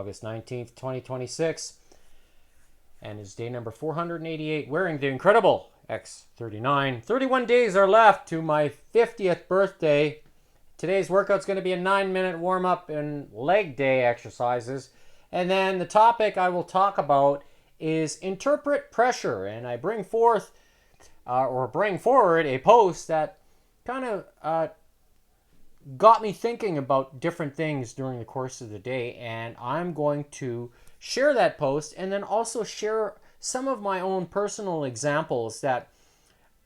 August 19th, 2026. And is day number 488, wearing the incredible X39. 31 days are left to my 50th birthday. Today's workout's going to be a 9-minute warm-up and leg day exercises. And then the topic I will talk about is interpret pressure. And I bring forward a post that kind of got me thinking about different things during the course of the day. And I'm going to share that post and then also share some of my own personal examples that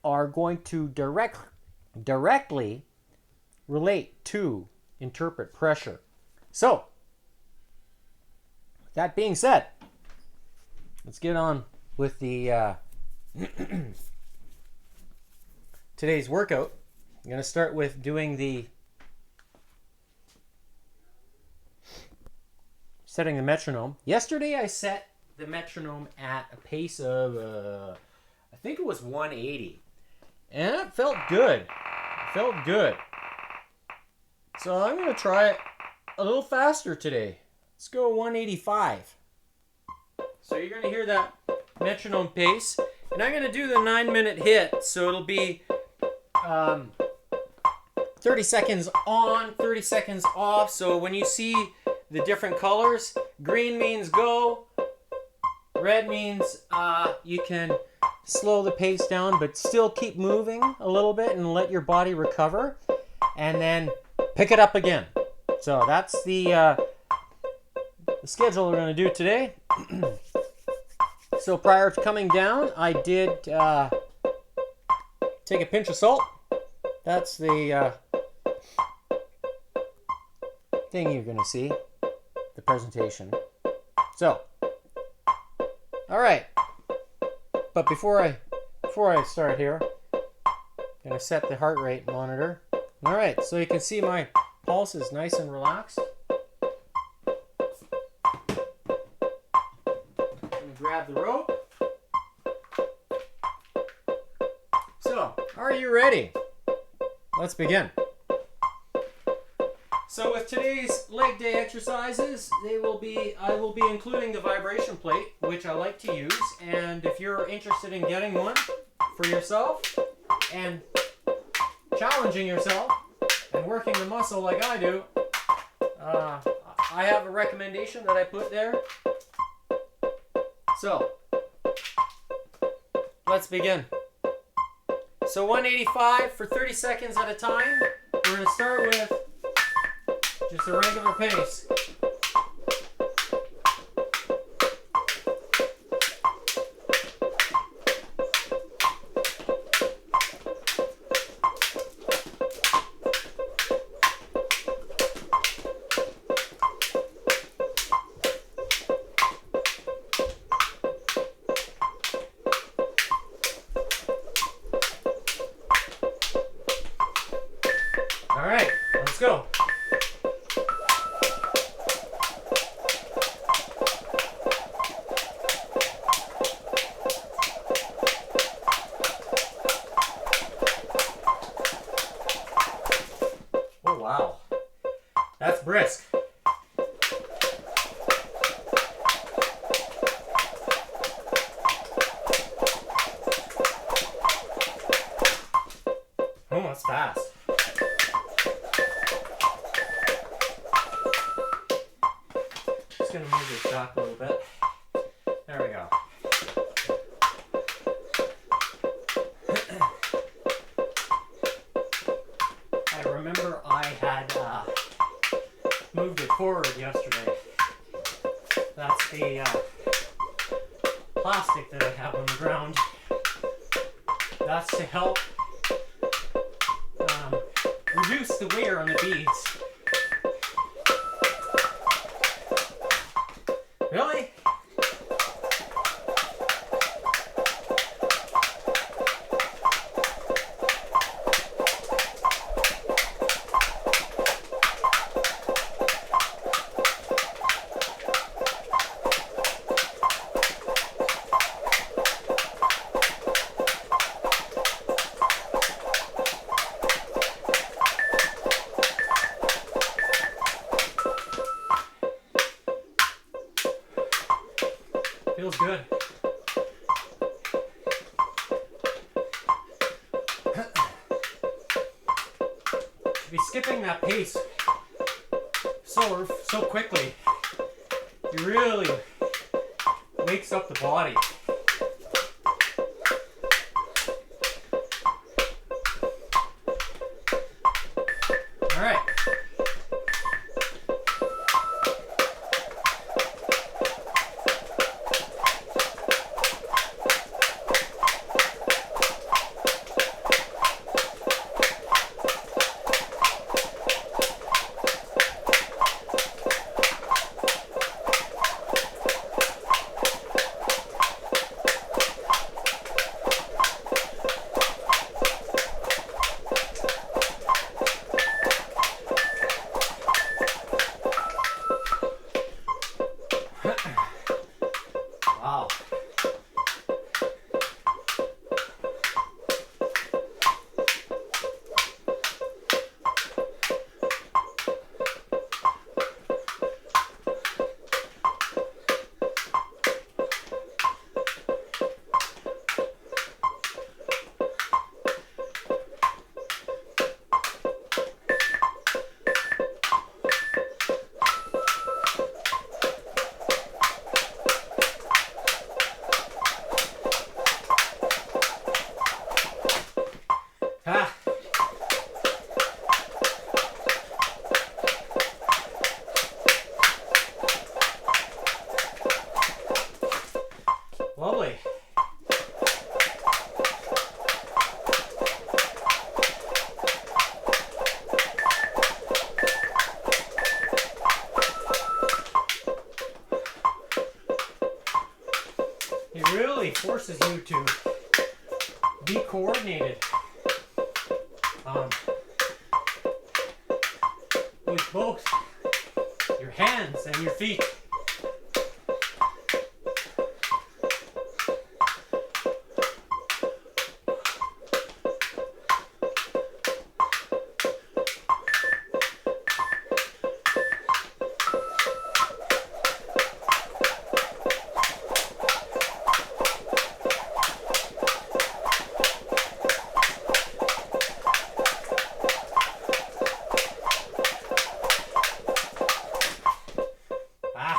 are going to directly relate to interpret pressure. So, that being said, let's get on with the today's workout. I'm going to start with doing setting the metronome. Yesterday I set the metronome at a pace of, I think it was 180. And it felt good. So I'm going to try it a little faster today. Let's go 185. So you're going to hear that metronome pace. And I'm going to do the 9-minute hit. So it'll be 30 seconds on, 30 seconds off. So when you see the different colors, green means go, red means you can slow the pace down but still keep moving a little bit and let your body recover, and then pick it up again. So that's the schedule we're going to do today. So prior to coming down, I did take a pinch of salt. That's the thing you're going to see, the presentation. So, all right. But before I start here, I'm going to set the heart rate monitor. All right, so you can see my pulse is nice and relaxed. I'm going to grab the rope. So, are you ready? Let's begin. So with today's leg day exercises, I will be including the vibration plate, which I like to use. And if you're interested in getting one for yourself and challenging yourself and working the muscle like I do, I have a recommendation that I put there. So let's begin. So 185 for 30 seconds at a time. We're going to start with just a regular pace. All right, let's go. Oh, wow. That's brisk. Oh, that's fast. Just gonna move this back a little bit. There we go. I remember I had moved it forward yesterday. That's the plastic that I have on the ground. That's to help reduce the wear on the beads. Really? Feels good. To be skipping that pace so quickly, it really wakes up the body. All right. Wow. Ah. Lovely. It really forces you to be coordinated with both your hands and your feet. Ah.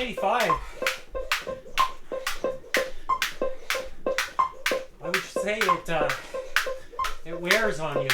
185. I would say it wears on you.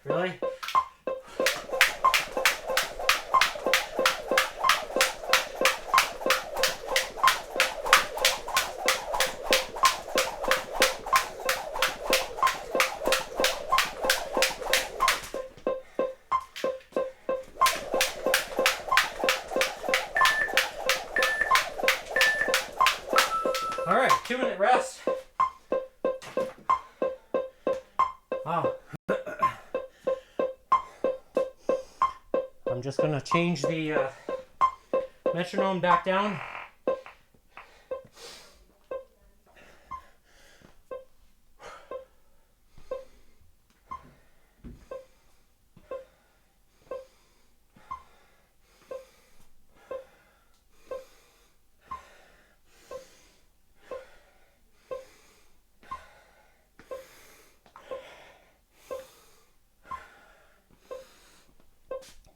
Really? All right, 2-minute rest. Wow. I'm just gonna change the metronome back down.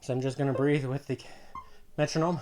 So I'm just going to breathe with the metronome.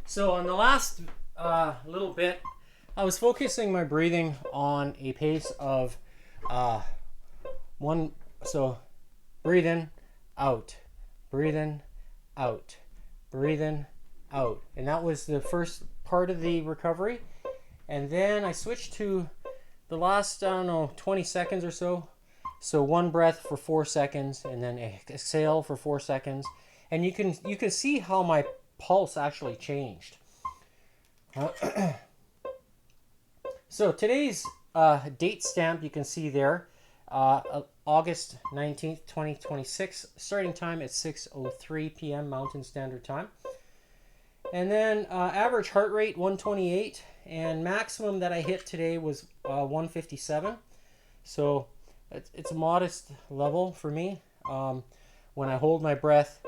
So on the last little bit, I was focusing my breathing on a pace of one. So breathe in, out, breathe in, out, breathe in, out. And that was the first part of the recovery. And then I switched to the last, 20 seconds or so. So one breath for 4 seconds and then exhale for 4 seconds. And you can see how my pulse actually changed. So today's date stamp you can see there, August 19th, 2026. Starting time at 6:03 p.m. Mountain Standard Time. And then average heart rate 128, and maximum that I hit today was 157. So it's a modest level for me. When I hold my breath,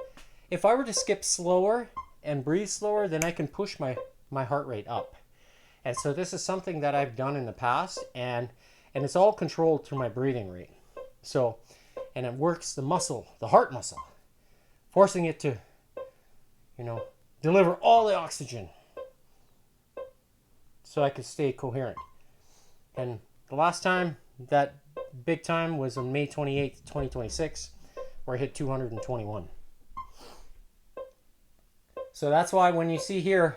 if I were to skip slower, and breathe slower, then I can push my heart rate up. And so this is something that I've done in the past, and it's all controlled through my breathing rate. So, and it works the muscle, the heart muscle, forcing it to, deliver all the oxygen so I could stay coherent. And the last time, that big time, was on May 28th, 2026, where I hit 221. So that's why when you see here,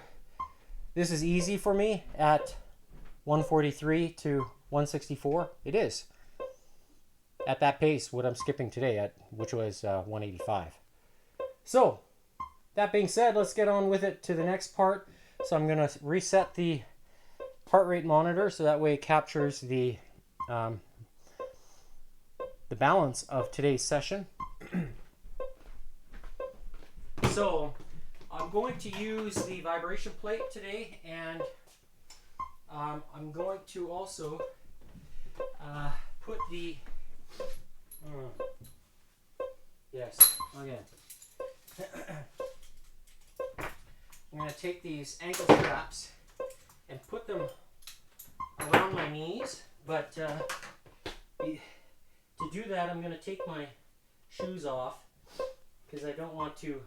this is easy for me at 143 to 164. It is. At that pace, what I'm skipping today, which was 185. So, that being said, let's get on with it to the next part. So I'm going to reset the heart rate monitor so that way it captures the balance of today's session. So I'm going to use the vibration plate today, and I'm going to also put the yes, okay. I'm going to take these ankle straps and put them around my knees, but to do that I'm going to take my shoes off because I don't want to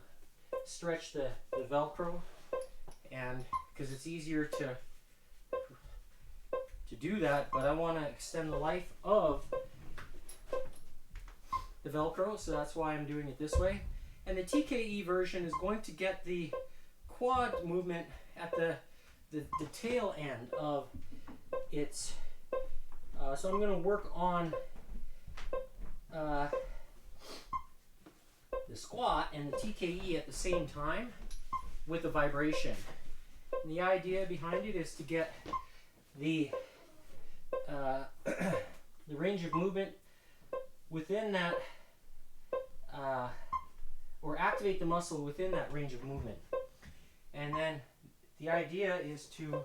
stretch the Velcro, and because it's easier to do that, but I want to extend the life of the Velcro, so that's why I'm doing it this way. And the TKE version is going to get the quad movement at the tail end of its so I'm going to work on the squat and the TKE at the same time with the vibration. And the idea behind it is to get the the range of movement within that or activate the muscle within that range of movement. And then the idea is to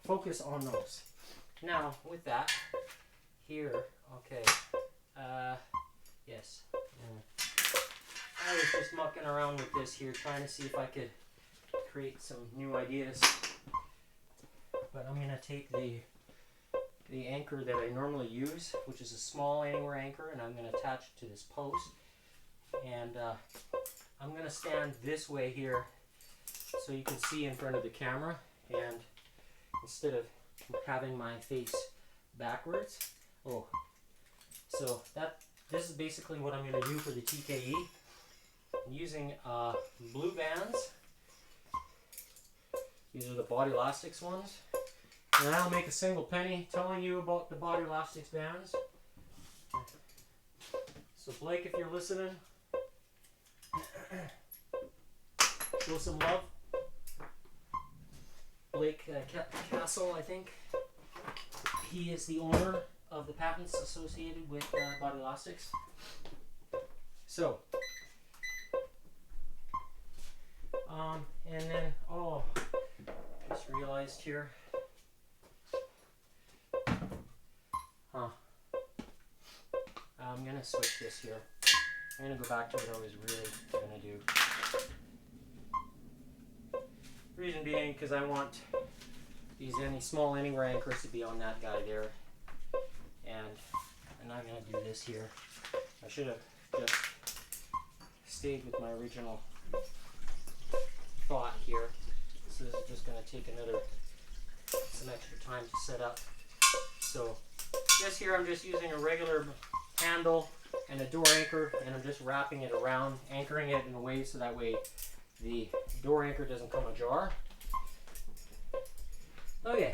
focus on those. Now, with that, here, okay, yes. I was just mucking around with this here, trying to see if I could create some new ideas. But I'm going to take the anchor that I normally use, which is a small anywhere anchor, and I'm going to attach it to this post. And I'm going to stand this way here so you can see in front of the camera, and instead of having my face backwards. So this is basically what I'm going to do for the TKE. I'm using blue bands. These are the Body Elastics ones. And I'll make a single penny telling you about the Body Elastics bands. So Blake, if you're listening, show some love. Blake Castle, I think. He is the owner of the patents associated with Body Elastics. So, and then, just realized here. I'm going to switch this here. I'm going to go back to what I was really going to do. Reason being because I want any small anywhere anchors to be on that guy there. And I'm going to do this here. I should have just stayed with my original thought here. So this is just going to take some extra time to set up. So this here, I'm just using a regular handle and a door anchor, and I'm just wrapping it around, anchoring it in a way so that way the door anchor doesn't come ajar. Okay,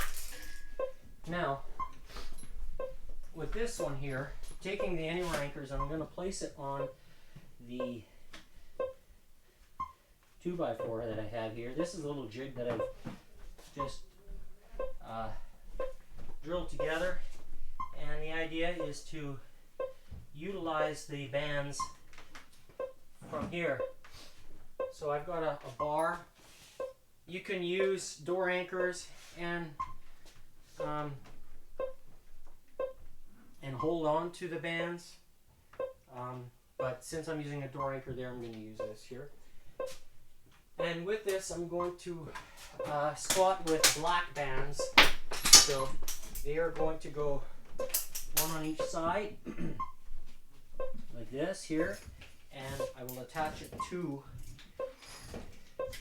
now with this one here, taking the anywhere anchors, I'm going to place it on the 2x4 that I have here. This is a little jig that I've just drilled together, and the idea is to utilize the bands from here. So I've got a bar. You can use door anchors and hold on to the bands. But since I'm using a door anchor there, I'm going to use this here. And with this, I'm going to squat with black bands. So they are going to go one on each side, like this here. And I will attach it to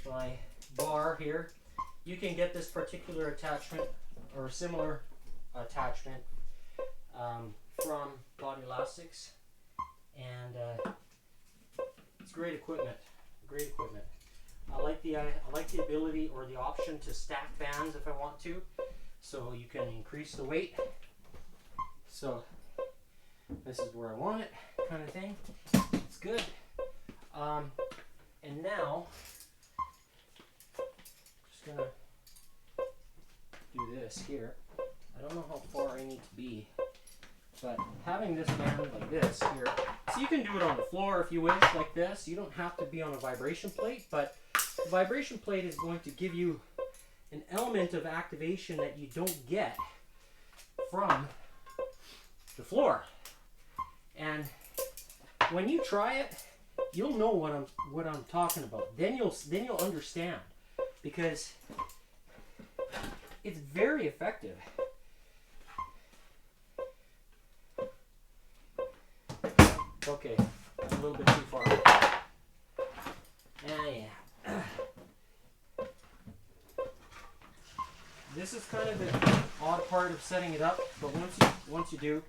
my bar here. You can get this particular attachment or a similar attachment from Body Elastics, and it's great equipment. Great equipment. I like the ability or the option to stack bands if I want to, so you can increase the weight. So this is where I want it, kind of thing. It's good. And now, just gonna do this here. I don't know how far I need to be, but having this band like this here, so you can do it on the floor if you wish, like this. You don't have to be on a vibration plate, but the vibration plate is going to give you an element of activation that you don't get from the floor. And when you try it, you'll know what I'm talking about. Then you'll understand, because it's very effective. Okay, a little bit too far. Yeah. This is kind of the odd part of setting it up, but once you do,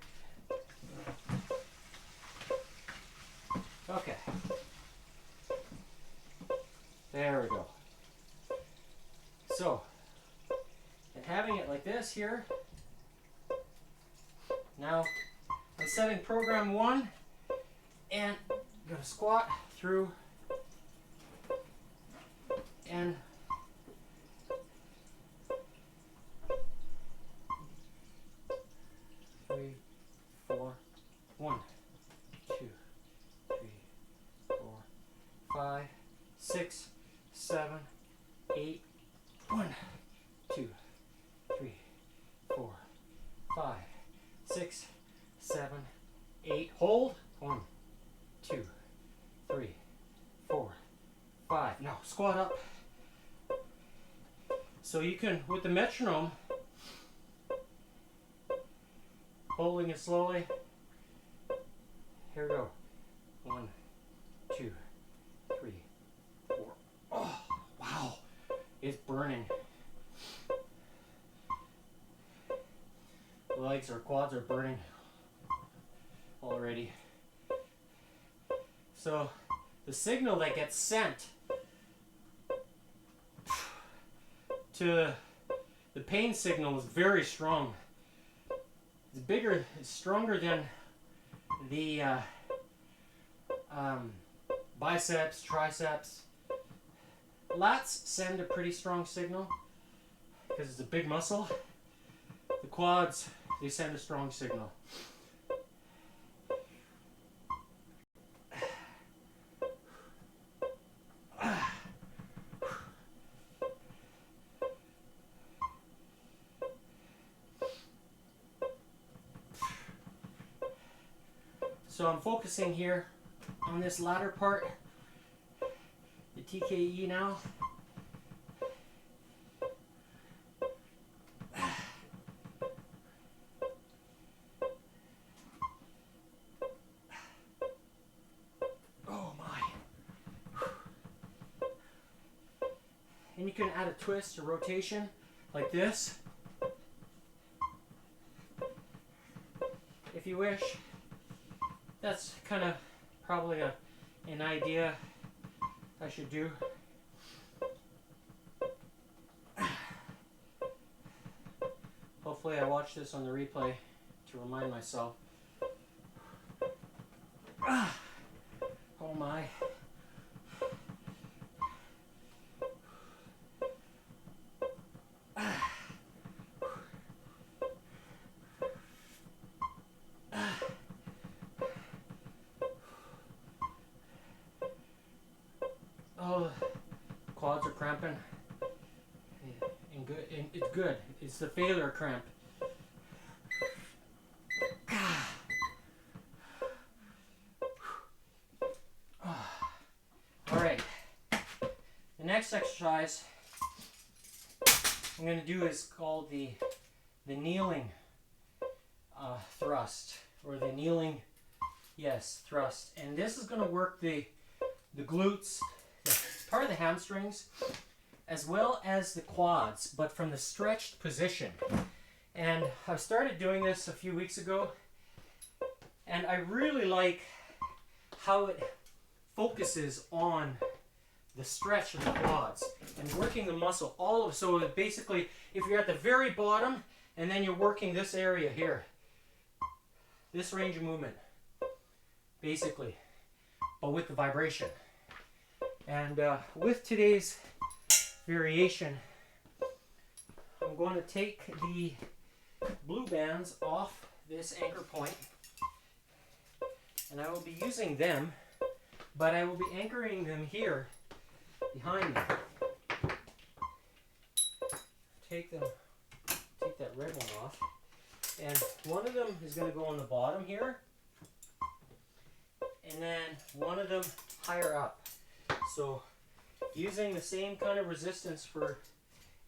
okay. There we go. So, and having it like this here, now I'm setting program 1, and I'm going to squat through and three, four, 1, 2, 3, 4, 5, 6, 7, 8, 1, 2, 3, 4, 5, 6, 7, 8. Hold. 1, 2, 3, 4, 5. Now squat up. So you can, with the metronome, holding it slowly. Here we go. 1, 2, 3, 4. Oh, wow. It's burning. Legs or quads are burning already. So the signal that gets sent to the pain signal is very strong. It's bigger, it's stronger than the biceps, triceps. Lats send a pretty strong signal because it's a big muscle. The quads, they send a strong signal. So I'm focusing here on this latter part, the TKE now. Oh my. And you can add a twist, a rotation, like this, if you wish. That's kind of probably an idea I should do. Hopefully I watch this on the replay to remind myself. Oh my. Oh, quads are cramping. And good, and it's good. It's the failure cramp. next exercise I'm going to do is called the kneeling thrust, or the kneeling, yes, thrust. And this is going to work the glutes, part of the hamstrings, as well as the quads, but from the stretched position. And I started doing this a few weeks ago, and I really like how it focuses on the stretch of the quads and working the muscle all of, so basically if you're at the very bottom and then you're working this area here, this range of movement basically, but with the vibration. And with today's variation, I'm going to take the blue bands off this anchor point, and I will be using them, but I will be anchoring them here behind me. Take that red one off, and one of them is going to go on the bottom here, and then one of them higher up. So using the same kind of resistance for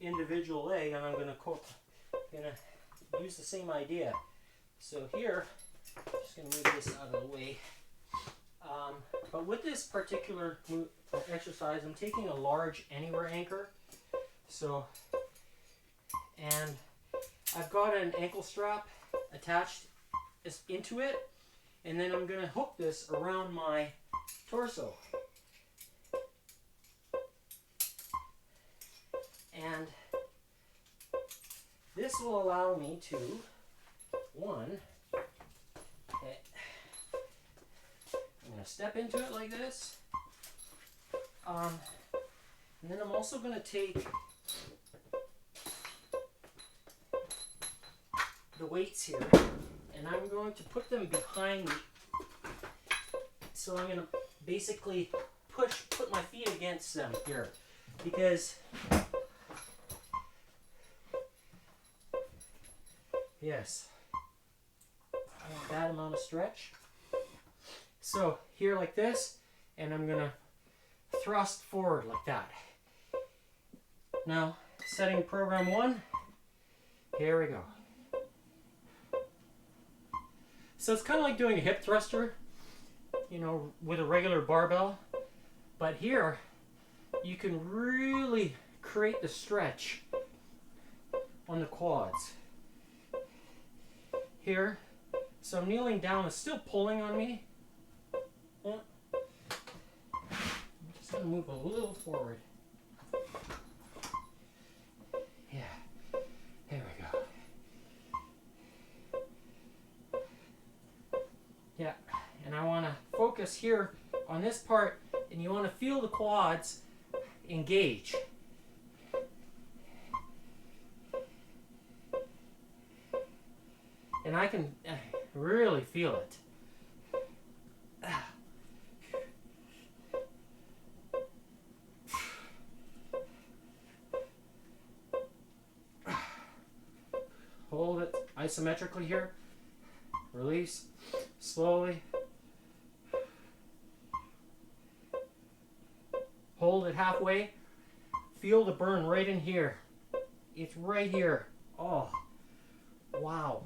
individual leg, and I'm going to use the same idea. So here, I'm just going to move this out of the way. But with this particular exercise, I'm taking a large anywhere anchor. So, and I've got an ankle strap attached into it, and then I'm going to hook this around my torso. And this will allow me to, one, I'm going to step into it like this. And then I'm also going to take the weights here, and I'm going to put them behind me. So I'm going to basically put my feet against them here, because yes, I want that amount of stretch. So here like this, and I'm going to thrust forward like that. Now, setting program 1, here we go. So it's kind of like doing a hip thruster, you know, with a regular barbell. But here, you can really create the stretch on the quads. Here, so I'm kneeling down, it's still pulling on me. I'm just going to move a little forward. Yeah, there we go. Yeah, and I want to focus here on this part, and you want to feel the quads engage. And I can really feel it. Hold it isometrically here. Release slowly. Hold it halfway. Feel the burn right in here. It's right here. Oh, wow.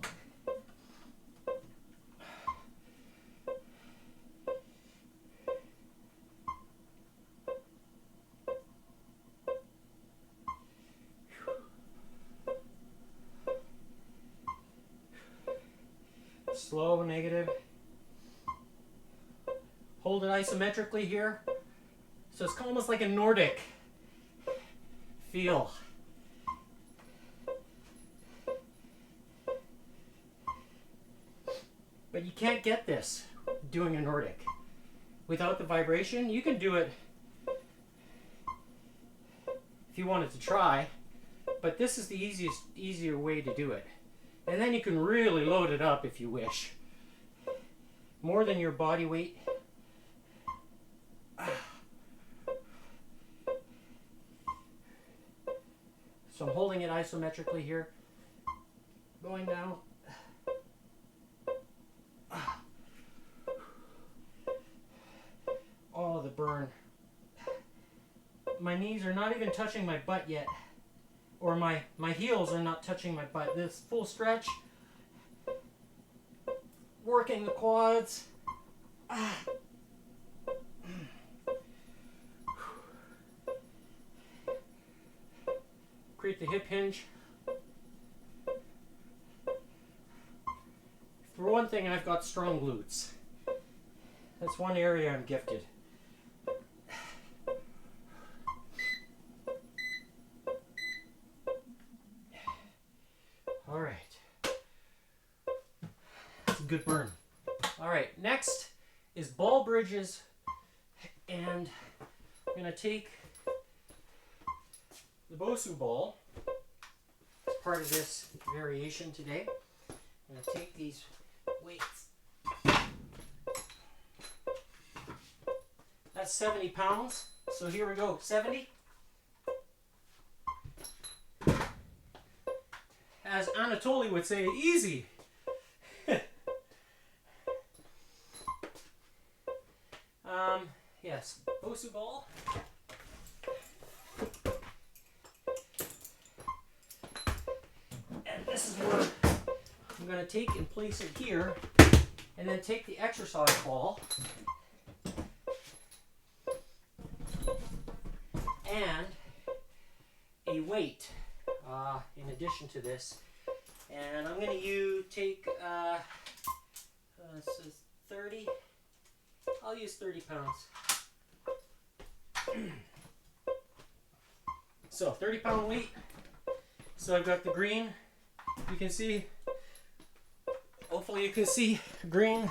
Slow, negative. Hold it isometrically here. So it's almost like a Nordic feel. But you can't get this doing a Nordic without the vibration. You can do it if you wanted to try, but this is the easier way to do it. And then you can really load it up if you wish. More than your body weight. So I'm holding it isometrically here. Going down. Oh, the burn. my knees are not even touching my butt yet. Or my heels are not touching my butt. This full stretch. Working the quads. Create the hip hinge. For one thing, I've got strong glutes. That's one area I'm gifted. All right. That's a good burn. All right, next is ball bridges, and I'm going to take the Bosu ball as part of this variation today. I'm going to take these weights. That's 70 pounds. So here we go, 70. As Anatoly would say, easy. Yes, Bosu ball. And this is where I'm going to take and place it here, and then take the exercise ball and a weight in addition to this. And I'm going to take this is 30. I'll use 30 pounds. So 30-pound weight. So I've got the green. You can see, hopefully you can see green.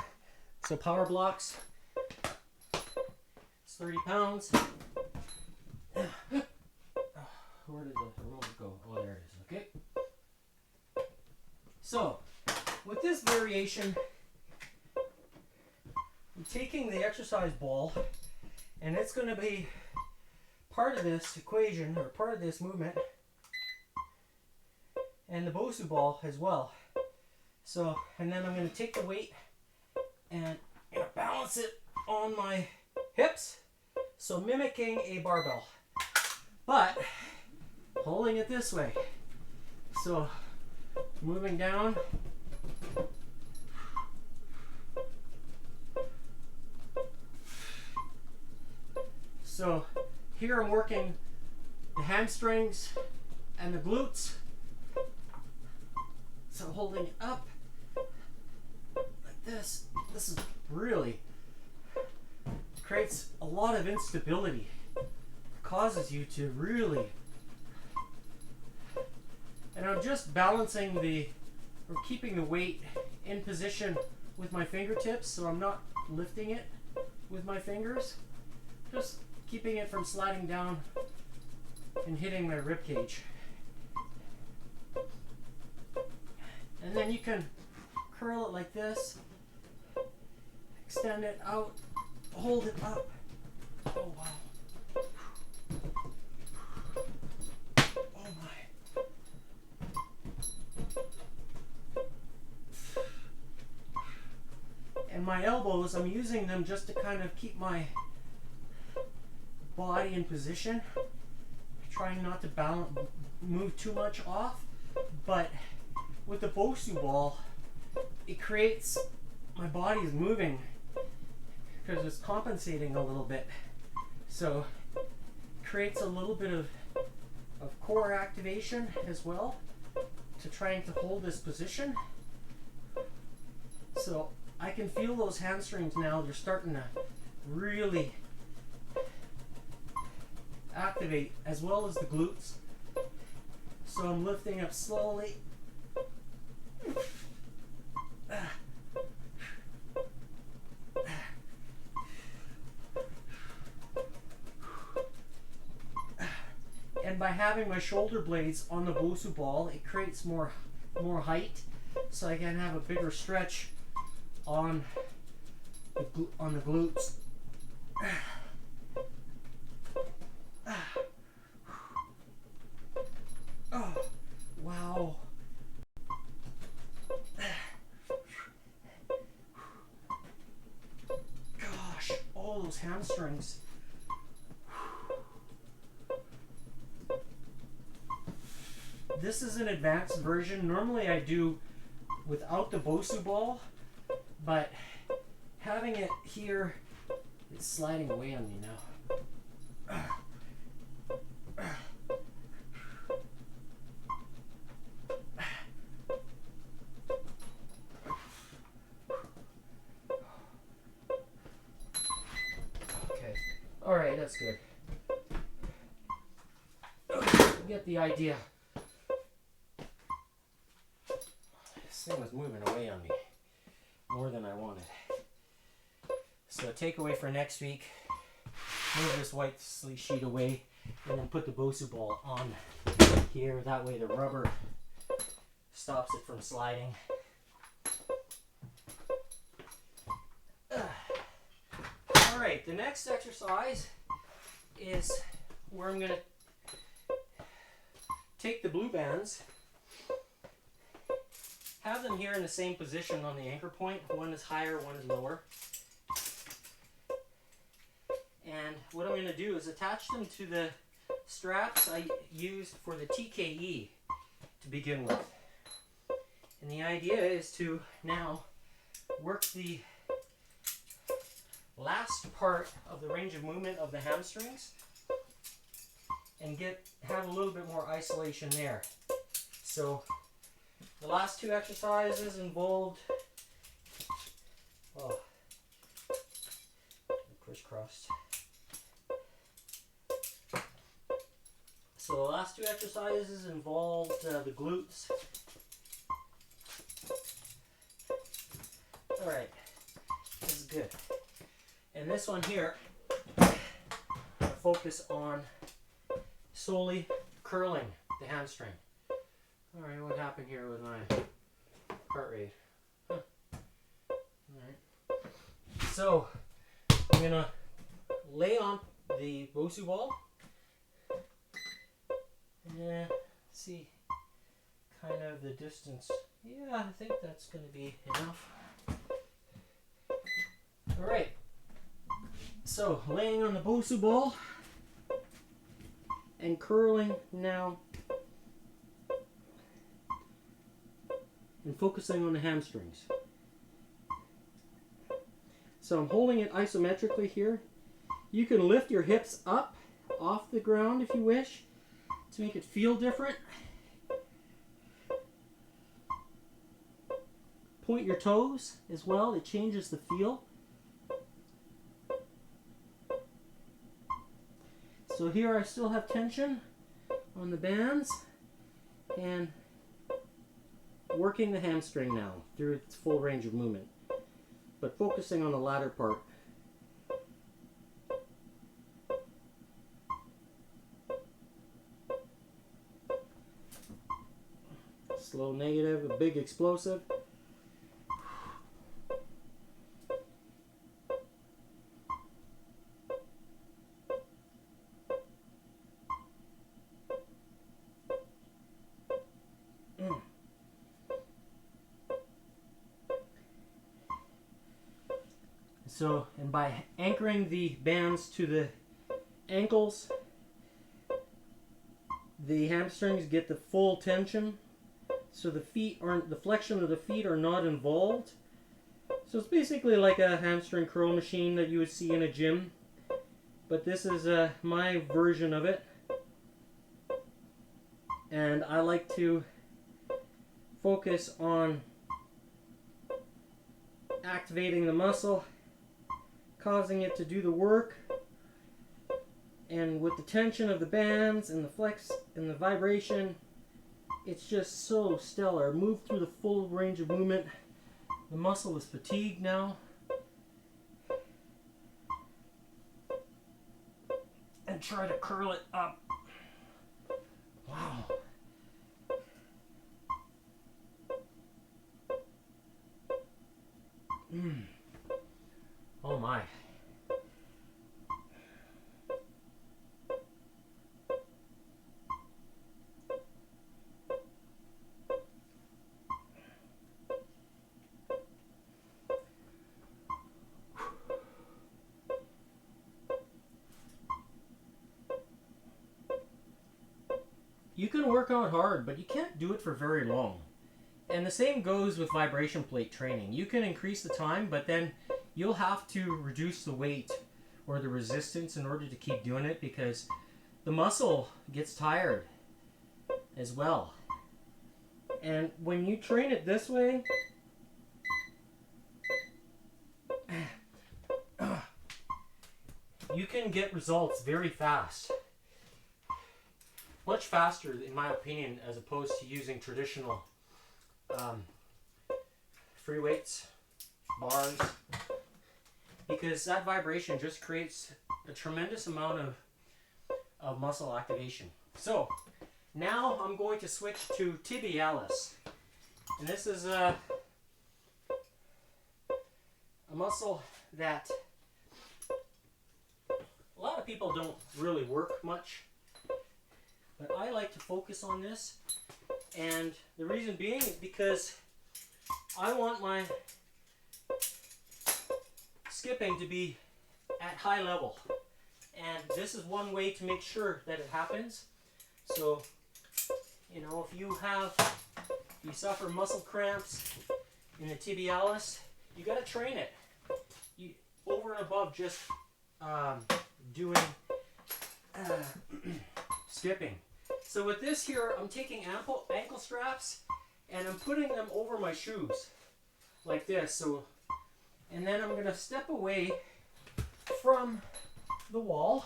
So power blocks. It's 30 pounds. Where did the remote go? Oh, there it is. Okay. So with this variation, I'm taking the exercise ball, and it's going to be part of this equation, or part of this movement, and the Bosu ball as well. So, and then I'm going to take the weight and balance it on my hips, so mimicking a barbell, but holding it this way. So moving down. So here I'm working the hamstrings and the glutes. So holding it up like this. This is really creates a lot of instability. It causes you to really, and I'm just balancing or keeping the weight in position with my fingertips, so I'm not lifting it with my fingers. Just keeping it from sliding down and hitting my rib cage. And then you can curl it like this, extend it out, hold it up. Oh wow. Oh my. And my elbows, I'm using them just to kind of keep my body in position, trying not to move too much off. But with the Bosu ball, it creates, my body is moving because it's compensating a little bit, so it creates a little bit of core activation as well to trying to hold this position. So I can feel those hamstrings now, they're starting to really activate, as well as the glutes. So I'm lifting up slowly. And by having my shoulder blades on the Bosu ball, it creates more height, so I can have a bigger stretch on the glutes. Oh, wow. Gosh, all those hamstrings. this is an advanced version. Normally I do without the Bosu ball, but having it here, it's sliding away on me now. Okay, all right, that's good. You get the idea. This thing was moving away on me more than I wanted. So takeaway for next week, move this white sheet away and then put the Bosu ball on here. That way the rubber stops it from sliding. Alright, the next exercise is where I'm going to take the blue bands, have them here in the same position on the anchor point. One is higher, one is lower. And what I'm going to do is attach them to the straps I used for the TKE to begin with. And the idea is to now work the last part of the range of movement of the hamstrings and have a little bit more isolation there. So the last two exercises involved, crisscrossed. So the last two exercises involved the glutes. Alright, this is good. And this one here, I focus on solely curling the hamstring. Alright, what happened here with my heart rate? Huh. Alright. So, I'm going to lay on the Bosu ball. Yeah, see kind of the distance. Yeah, I think that's going to be enough. Alright, so laying on the Bosu ball and curling now and focusing on the hamstrings. So I'm holding it isometrically here. You can lift your hips up off the ground if you wish to make it feel different. Point your toes as well, it changes the feel. So here I still have tension on the bands and working the hamstring now through its full range of movement, but focusing on the latter part. Slow negative, a big explosive. So, and by anchoring the bands to the ankles, the hamstrings get the full tension. So the flexion of the feet are not involved. So it's basically like a hamstring curl machine that you would see in a gym. But this is my version of it. And I like to focus on activating the muscle, causing it to do the work. And with the tension of the bands and the flex and the vibration, it's just so stellar. Move through the full range of movement. The muscle is fatigued now. And try to curl it up. Wow. Oh my. you can work out hard, but you can't do it for very long. And the same goes with vibration plate training. You can increase the time, but then you'll have to reduce the weight or the resistance in order to keep doing it, because the muscle gets tired as well. And when you train it this way, you can get results very fast. Much faster, in my opinion, as opposed to using traditional free weights, bars, because that vibration just creates a tremendous amount of muscle activation. So now I'm going to switch to tibialis, and this is a muscle that a lot of people don't really work much, but I like to focus on this. And the reason being is because I want my skipping to be at high level, and this is one way to make sure that it happens. So, you know, if you suffer muscle cramps in the tibialis, you got to train it over and above just doing skipping. So with this here, I'm taking ankle straps and I'm putting them over my shoes like this. So, and then I'm going to step away from the wall.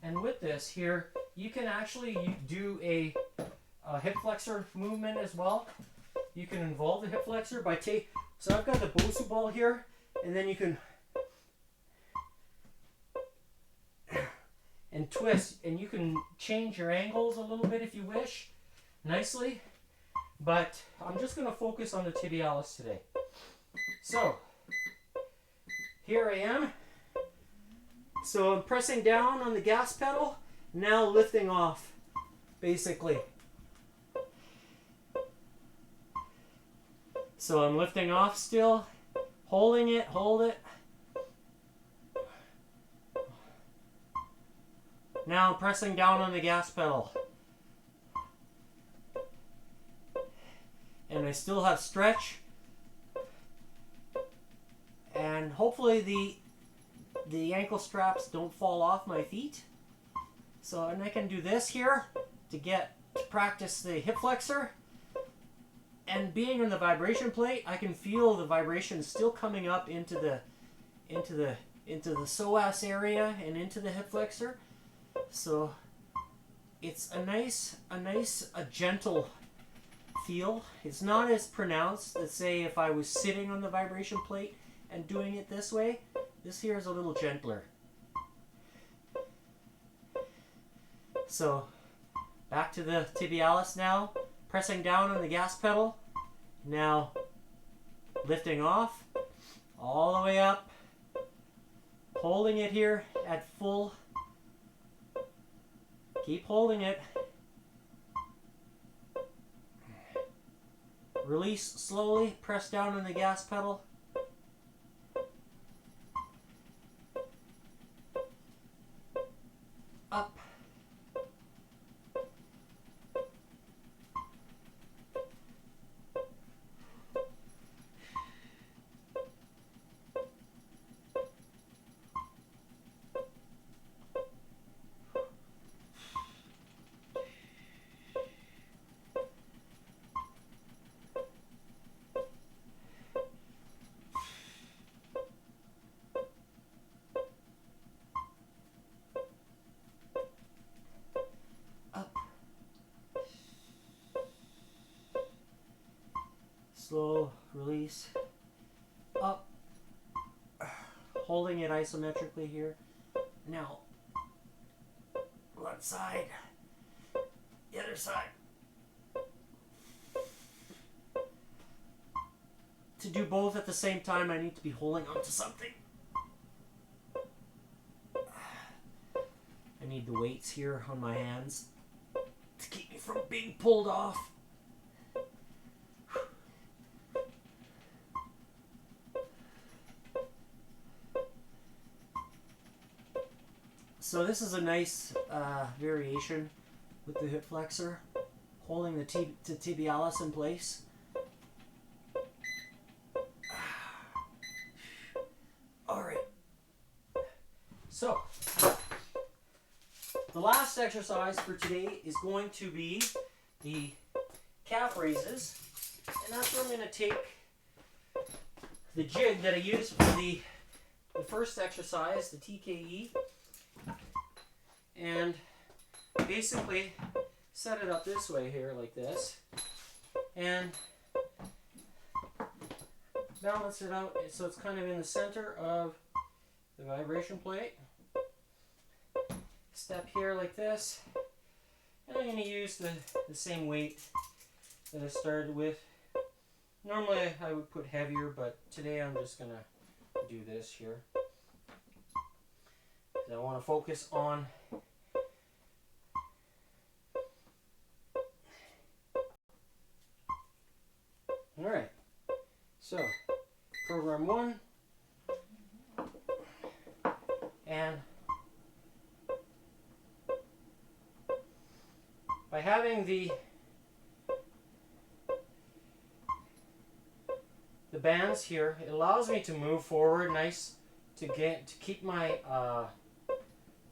And with this here, you can actually do a hip flexor movement as well. You can involve the hip flexor by so I've got the Bosu ball here, and then you can and twist, and you can change your angles a little bit if you wish, nicely. But I'm just going to focus on the tibialis today. So here I am. So I'm pressing down on the gas pedal, now lifting off, basically. So I'm lifting off still, holding it, hold it. Now I'm pressing down on the gas pedal. And I still have stretch. And hopefully the ankle straps don't fall off my feet. So, and I can do this here to practice the hip flexor. And being on the vibration plate, I can feel the vibration still coming up into the psoas area and into the hip flexor. So it's a gentle feel. It's not as pronounced as, say, if I was sitting on the vibration plate and doing it this way. This here is a little gentler. So back to the tibialis now. Pressing down on the gas pedal, now lifting off, all the way up, holding it here at full, keep holding it, release slowly, press down on the gas pedal, up, slow release, up, holding it isometrically here. Now, one side, the other side. To do both at the same time, I need to be holding onto something. I need the weights here on my hands to keep me from being pulled off. So this is a nice variation with the hip flexor, holding the tibialis in place. All right. So the last exercise for today is going to be the calf raises, and that's where I'm going to take the jig that I used for the first exercise, the TKE, and basically set it up this way here, like this, and balance it out so it's kind of in the center of the vibration plate. Step here like this, and I'm going to use the same weight that I started with. Normally I would put heavier, but today I'm just going to do this here. I want to focus on alright, so program 1, and by having the bands here, it allows me to move forward nice to keep my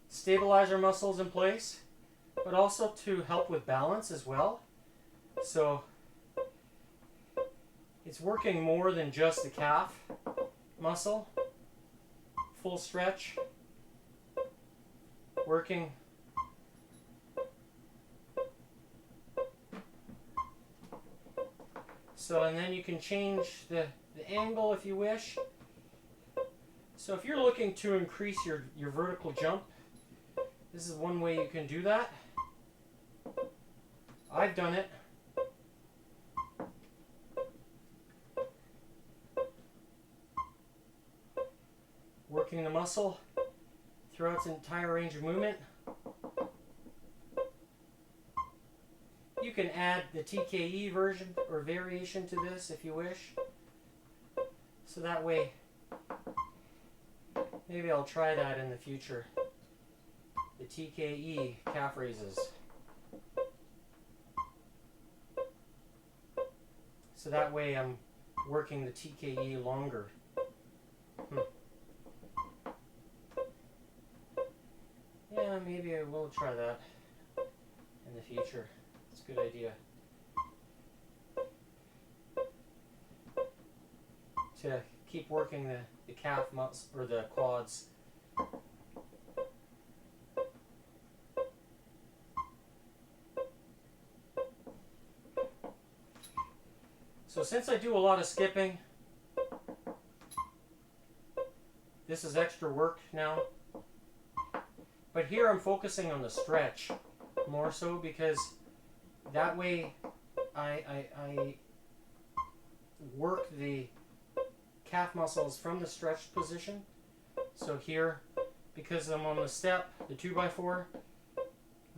stabilizer muscles in place, but also to help with balance as well. So it's working more than just the calf muscle. Full stretch, working so, and then you can change the angle if you wish. So if you're looking to increase your vertical jump, this is one way you can do that. I've done it. Working the muscle throughout its entire range of movement. You can add the TKE version or variation to this if you wish. So that way, maybe I'll try that in the future. The TKE calf raises. So that way I'm working the TKE longer. Yeah, maybe I will try that in the future. It's a good idea. To keep working the calf muscle or the quads. So since I do a lot of skipping, this is extra work now. But here I'm focusing on the stretch more so, because that way I work the calf muscles from the stretched position. So here, because I'm on the step, the 2x4,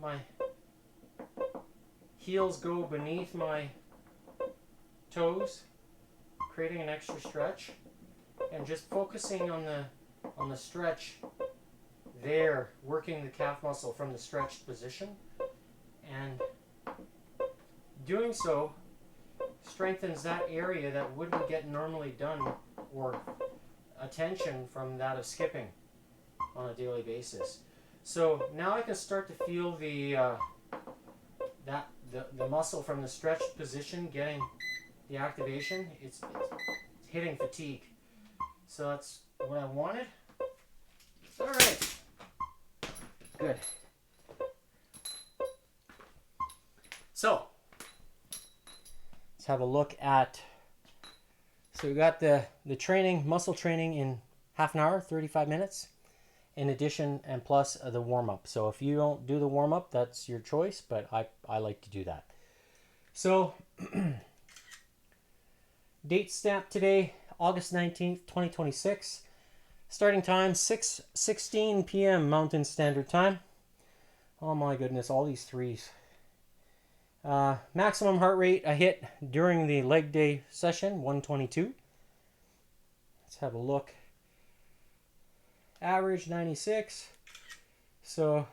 my heels go beneath my toes, creating an extra stretch, and just focusing on the stretch there, working the calf muscle from the stretched position, and doing so strengthens that area that wouldn't get normally done or attention from that of skipping on a daily basis. So now I can start to feel the muscle from the stretched position getting the activation. It's hitting fatigue. So that's what I wanted. All right. Good. So let's have a look at, so we got the training, muscle training in half an hour, 35 minutes, in addition and plus the warm-up. So if you don't do the warm-up, that's your choice, but I like to do that. So date stamp today, August 19th, 2026. Starting time, 6:16 p.m. Mountain Standard Time. Oh my goodness, all these threes. Maximum heart rate I hit during the leg day session, 122. Let's have a look. Average 96. So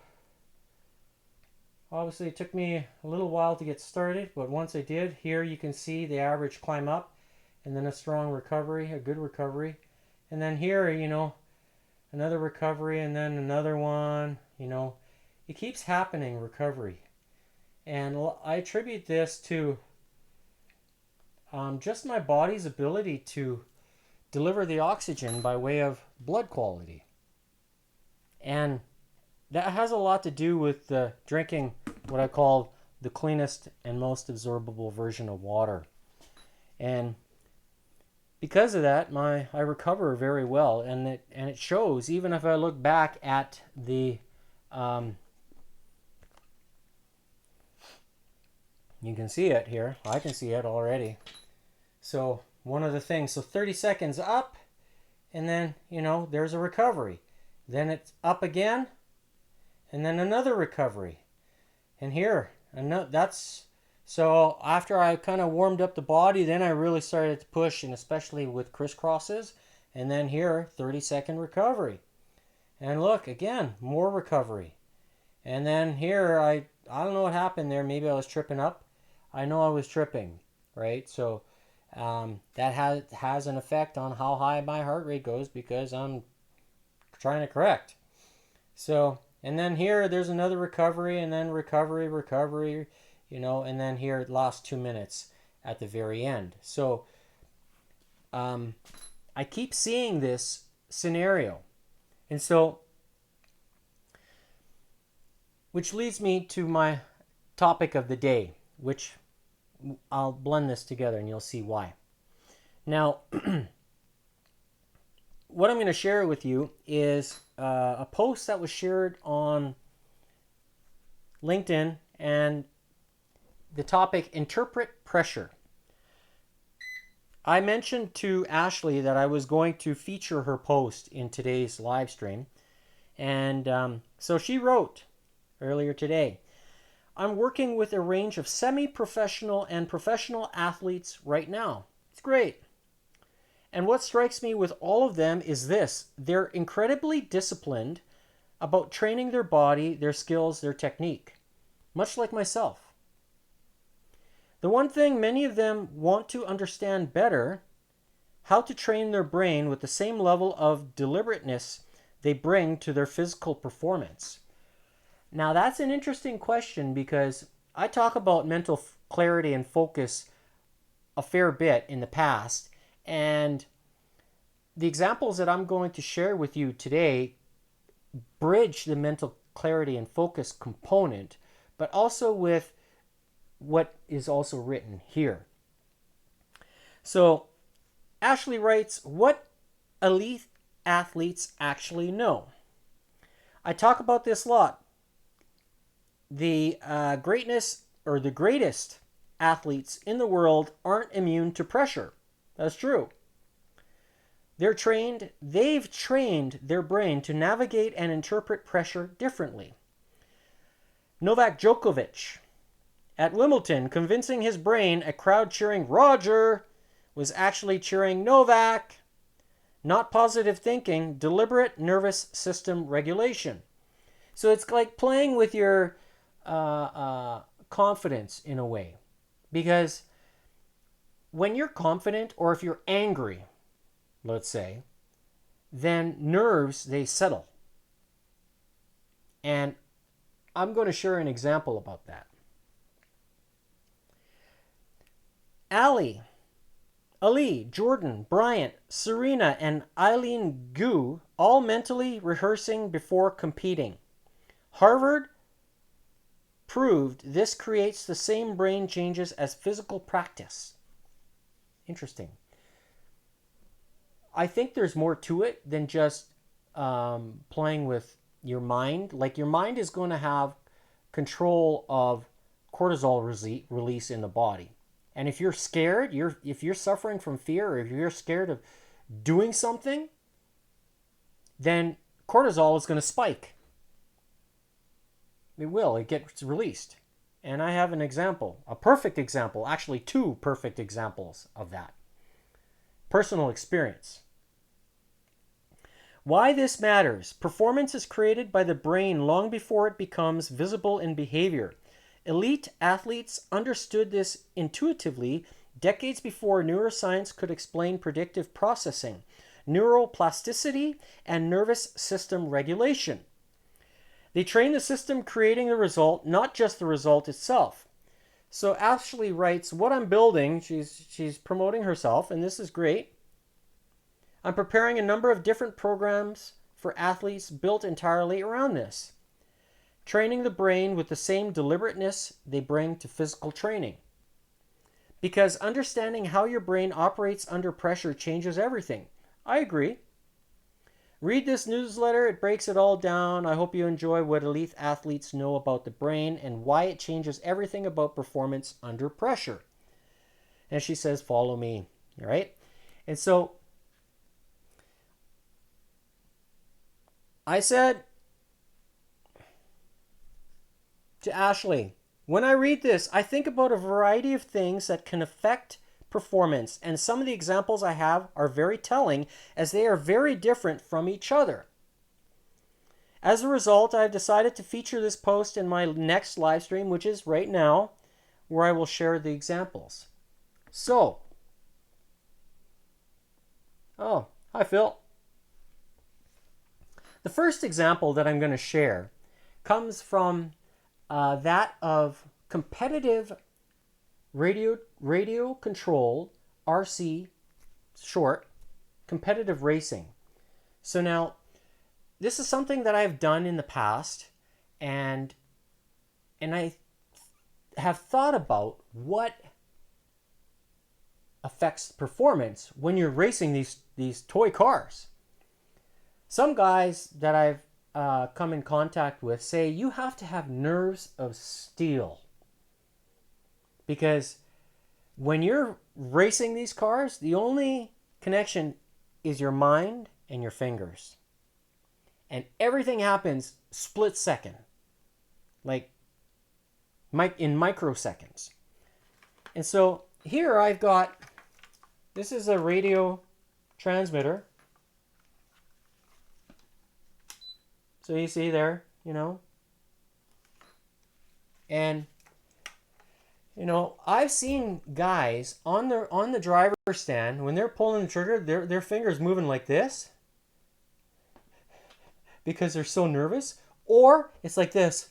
obviously it took me a little while to get started, but once I did, here you can see the average climb up and then a strong recovery, a good recovery. And then here, another recovery and then another one, it keeps happening, recovery. And I attribute this to just my body's ability to deliver the oxygen by way of blood quality. And that has a lot to do with drinking what I call the cleanest and most absorbable version of water. And because of that, I recover very well, and it shows. Even if I look back at the you can see it here. I can see it already. So one of the things, so 30 seconds up, and then there's a recovery. Then it's up again, and then another recovery. And here, so after I kind of warmed up the body, then I really started to push, and especially with crisscrosses. And then here, 30-second recovery. And look, again, more recovery. And then here, I don't know what happened there. Maybe I was tripping up. I know I was tripping, right? So that has an effect on how high my heart rate goes because I'm trying to correct. So, and then here, there's another recovery, and then recovery, and then here it lost 2 minutes at the very end. So I keep seeing this scenario. And so, which leads me to my topic of the day, which I'll blend this together and you'll see why. Now, what I'm going to share with you is a post that was shared on LinkedIn, and the topic, interpret pressure. I mentioned to Ashley that I was going to feature her post in today's live stream. And so she wrote earlier today, I'm working with a range of semi-professional and professional athletes right now. It's great. And what strikes me with all of them is this. They're incredibly disciplined about training their body, their skills, their technique, much like myself. The one thing many of them want to understand better, how to train their brain with the same level of deliberateness they bring to their physical performance. Now that's an interesting question because I talk about mental clarity and focus a fair bit in the past, and the examples that I'm going to share with you today bridge the mental clarity and focus component, but also with what is also written here. So Ashley writes, what elite athletes actually know? I talk about this a lot. The greatness or the greatest athletes in the world aren't immune to pressure. That's true. They've trained their brain to navigate and interpret pressure differently. Novak Djokovic at Wimbledon, convincing his brain a crowd cheering Roger was actually cheering Novak. Not positive thinking, deliberate nervous system regulation. So it's like playing with your confidence in a way. Because when you're confident, or if you're angry, let's say, then nerves, they settle. And I'm going to share an example about that. Ali, Jordan, Bryant, Serena, and Eileen Gu all mentally rehearsing before competing. Harvard proved this creates the same brain changes as physical practice. Interesting. I think there's more to it than just playing with your mind. Like your mind is going to have control of cortisol release in the body. And if you're scared, if you're suffering from fear, or if you're scared of doing something, then cortisol is going to spike. It will. It gets released. And I have an example, a perfect example, actually two perfect examples of that. Personal experience. Why this matters. Performance is created by the brain long before it becomes visible in behavior. Elite athletes understood this intuitively decades before neuroscience could explain predictive processing, neuroplasticity, and nervous system regulation. They train the system creating the result, not just the result itself. So Ashley writes, what I'm building, she's promoting herself, and this is great. I'm preparing a number of different programs for athletes built entirely around this, training the brain with the same deliberateness they bring to physical training. Because understanding how your brain operates under pressure changes everything. I agree. Read this newsletter, it breaks it all down. I hope you enjoy what elite athletes know about the brain and why it changes everything about performance under pressure. And she says, follow me, all right? And so I said to Ashley, when I read this, I think about a variety of things that can affect performance, and some of the examples I have are very telling as they are very different from each other. As a result, I've decided to feature this post in my next live stream, which is right now, where I will share the examples. So, oh, hi Phil. The first example that I'm going to share comes from that of competitive radio controlled RC short competitive racing. So now this is something that I've done in the past, and I have thought about what affects performance when you're racing these toy cars. Some guys that I've come in contact with say you have to have nerves of steel, because when you're racing these cars, the only connection is your mind and your fingers. And everything happens split second, like in microseconds. And so here I've got, this is a radio transmitter. So you see there, and I've seen guys on the driver's stand, when they're pulling the trigger, their fingers moving like this because they're so nervous, or it's like this.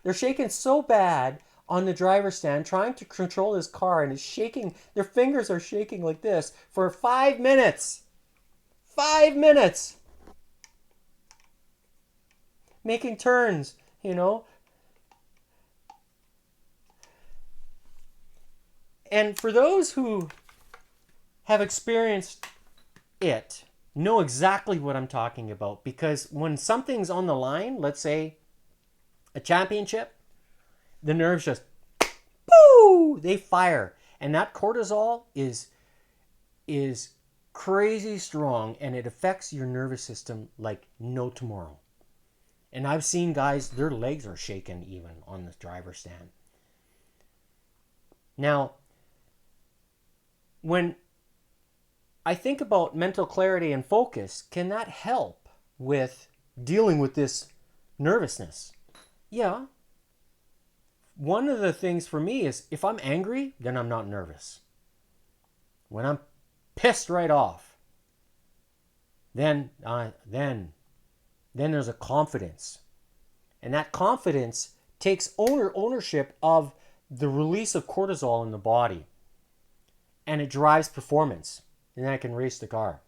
They're shaking so bad on the driver's stand trying to control this car, and it's shaking. Their fingers are shaking like this for 5 minutes. 5 minutes. Making turns, And for those who have experienced it, know exactly what I'm talking about, because when something's on the line, let's say a championship, the nerves just, boo, they fire. And that cortisol is crazy strong, and it affects your nervous system like no tomorrow. And I've seen guys, their legs are shaking even on the driver's stand. Now, when I think about mental clarity and focus, can that help with dealing with this nervousness? Yeah. One of the things for me is if I'm angry, then I'm not nervous. When I'm pissed right off, then there's a confidence. And that confidence takes ownership of the release of cortisol in the body. And it drives performance. And then I can race the car.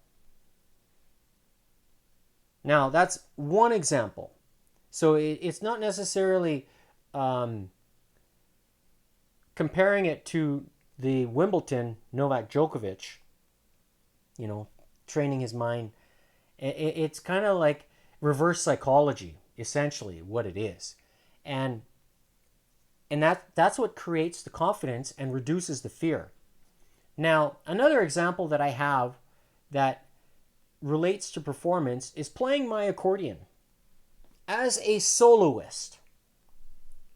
Now, that's one example. So it's not necessarily comparing it to the Wimbledon Novak Djokovic, training his mind. It's kind of like reverse psychology, essentially, what it is. And that's what creates the confidence and reduces the fear. Now, another example that I have that relates to performance is playing my accordion. As a soloist,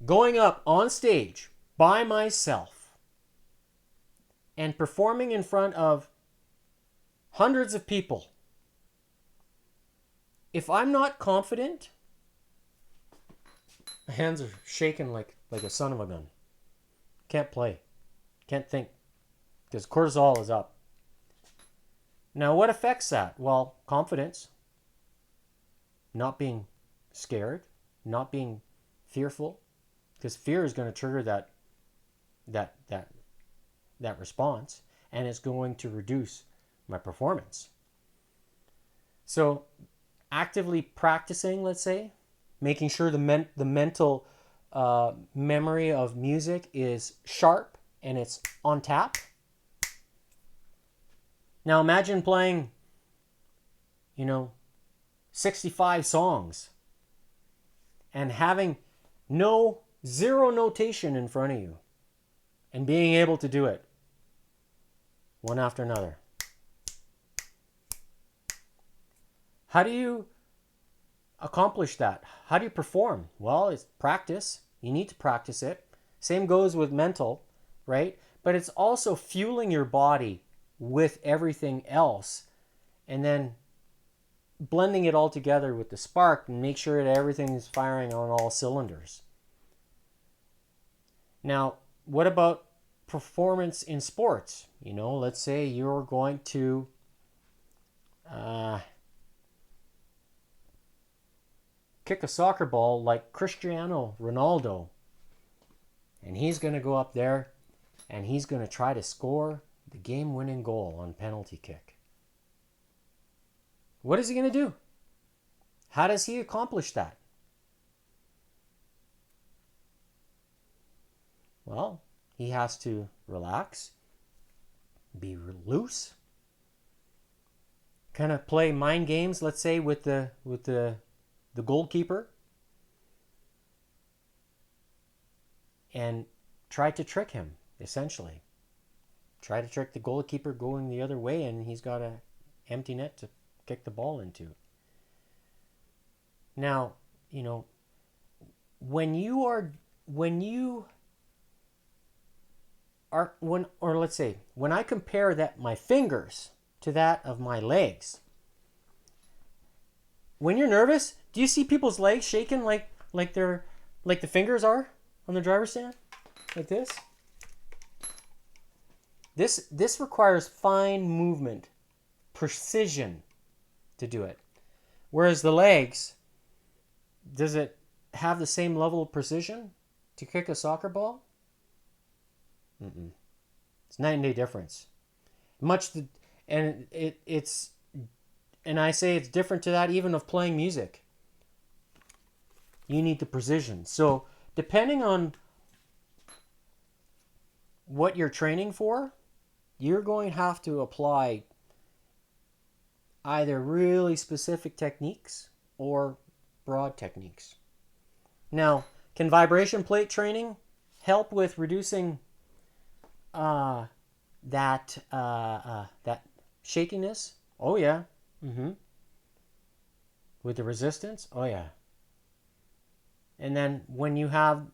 going up on stage by myself and performing in front of hundreds of people if I'm not confident, my hands are shaking like a son of a gun. Can't play. Can't think. Because cortisol is up. Now, what affects that? Well, confidence. Not being scared. Not being fearful. Because fear is going to trigger that response. And it's going to reduce my performance. So, actively practicing, let's say, making sure the mental memory of music is sharp and it's on tap. Now imagine playing, 65 songs and having zero notation in front of you and being able to do it one after another. How do you accomplish that? How do you perform? Well, it's practice. You need to practice it. Same goes with mental, right? But it's also fueling your body with everything else and then blending it all together with the spark and make sure that everything is firing on all cylinders. Now, what about performance in sports? Let's say you're going to kick a soccer ball like Cristiano Ronaldo. And he's going to go up there and he's going to try to score the game-winning goal on penalty kick. What is he going to do? How does he accomplish that? Well, he has to relax, be loose, kind of play mind games, let's say, with the goalkeeper, and try to trick him, essentially. Try to trick the goalkeeper going the other way, and he's got an empty net to kick the ball into. Now, when I compare that my fingers to that of my legs, when you're nervous, do you see people's legs shaking like the fingers are on the driver's stand? Like this? This requires fine movement, precision to do it. Whereas the legs, does it have the same level of precision to kick a soccer ball? It's night and day difference. And I say it's different to that even of playing music. You need the precision. So depending on what you're training for, you're going to have to apply either really specific techniques or broad techniques. Now, can vibration plate training help with reducing that shakiness? Oh yeah. With the resistance? Oh yeah. And then when you have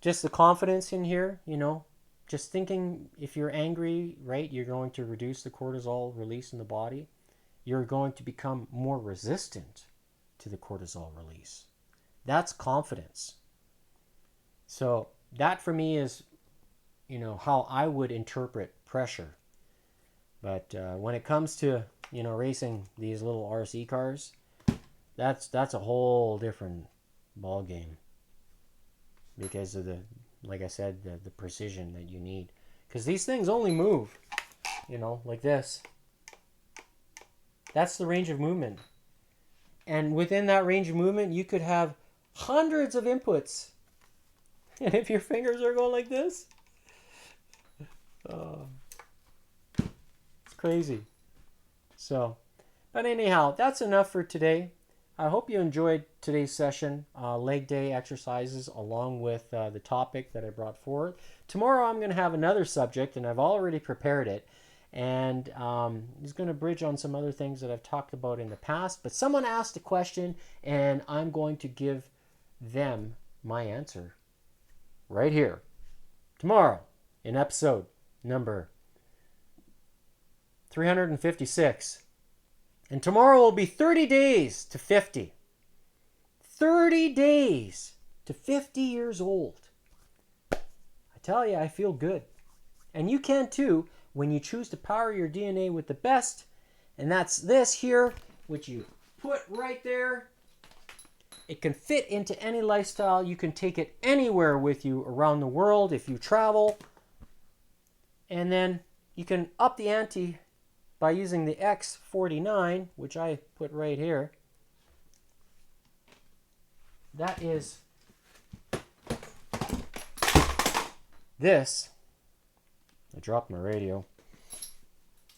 just the confidence in here, just thinking if you're angry, right, you're going to reduce the cortisol release in the body. You're going to become more resistant to the cortisol release. That's confidence. So that for me is, how I would interpret pressure. But when it comes to, racing these little RC cars, that's a whole different ball game because of like I said, the precision that you need. Because these things only move, like this. That's the range of movement. And within that range of movement, you could have hundreds of inputs. And if your fingers are going like this, it's crazy. So, but anyhow, that's enough for today. I hope you enjoyed today's session, leg day exercises, along with the topic that I brought forward. Tomorrow I'm going to have another subject, and I've already prepared it. And it's going to bridge on some other things that I've talked about in the past. But someone asked a question, and I'm going to give them my answer right here tomorrow in episode number 356. And tomorrow will be 30 days to 50. 30 days to 50 years old. I tell you, I feel good. And you can too when you choose to power your DNA with the best. And that's this here, which you put right there. It can fit into any lifestyle. You can take it anywhere with you around the world if you travel. And then you can up the ante by using the X49, which I put right here. That is this. I dropped my radio.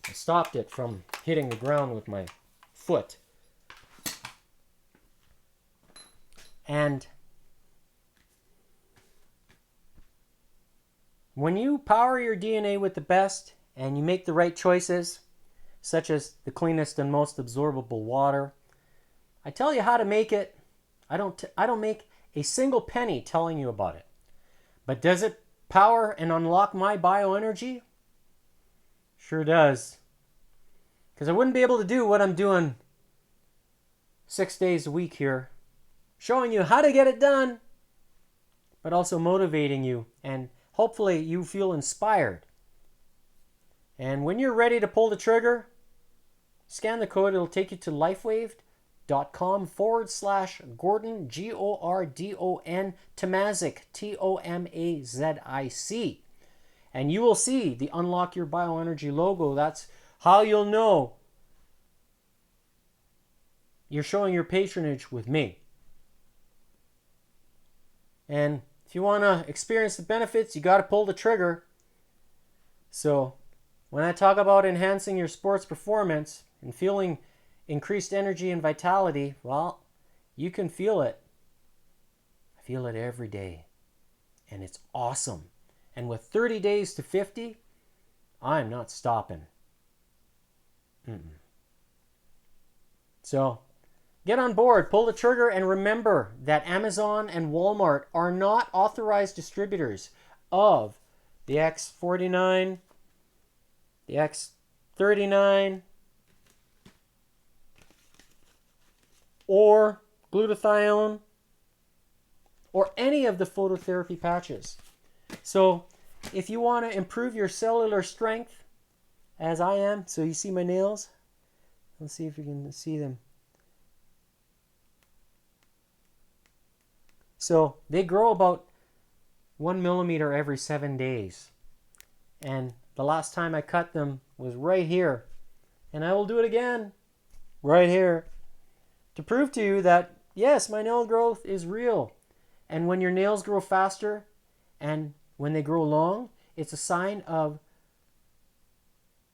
I stopped it from hitting the ground with my foot. And when you power your DNA with the best and you make the right choices, such as the cleanest and most absorbable water, I tell you how to make it. I don't make a single penny telling you about it. But does it power and unlock my bioenergy? Sure does. Because I wouldn't be able to do what I'm doing 6 days a week here, showing you how to get it done, but also motivating you, and hopefully you feel inspired. And when you're ready to pull the trigger, scan the code. It'll take you to lifewave.com/Gordon, Gordon, Tomazic, Tomazic. And you will see the Unlock Your Bioenergy logo. That's how you'll know you're showing your patronage with me. And if you want to experience the benefits, you got to pull the trigger. So when I talk about enhancing your sports performance and feeling increased energy and vitality, well, you can feel it. I feel it every day. And it's awesome. And with 30 days to 50, I'm not stopping. So get on board, pull the trigger, and remember that Amazon and Walmart are not authorized distributors of the X49, the X39, or glutathione, or any of the phototherapy patches. So if you want to improve your cellular strength, as I am, so you see my nails? Let's see if you can see them. So they grow about 1 millimeter every 7 days. And the last time I cut them was right here. And I will do it again right here to prove to you that, yes, my nail growth is real. And when your nails grow faster and when they grow long, it's a sign of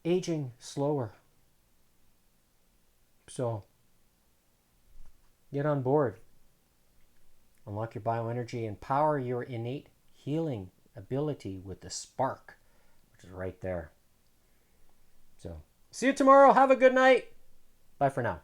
aging slower. So get on board. Unlock your bioenergy and power your innate healing ability with the spark, which is right there. So see you tomorrow. Have a good night. Bye for now.